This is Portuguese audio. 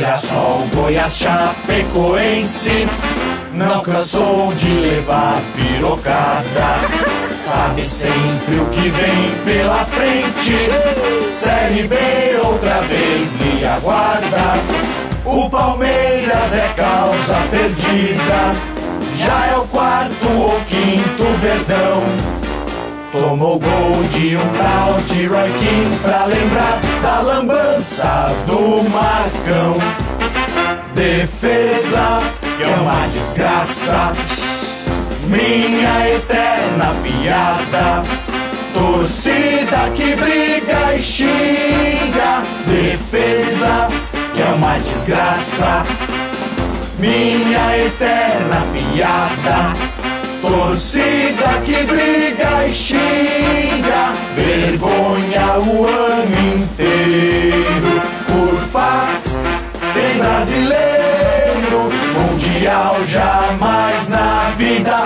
Mirassol, Goiás, Chapecoense, não cansou de levar pirocada. Sabe sempre o que vem pela frente, Série B outra vez lhe aguarda. O Palmeiras é causa perdida, já é o quarto ou quinto Verdão. Tomou gol de um tal de Roy Keane pra lembrar da lambança do Marcão. Defesa, que é uma desgraça, minha eterna piada. Torcida que briga e xinga. Defesa, que é uma desgraça, minha eterna piada. Torcida que briga e xinga, vergonha o ano inteiro. Por fax tem brasileiro, mundial jamais na vida.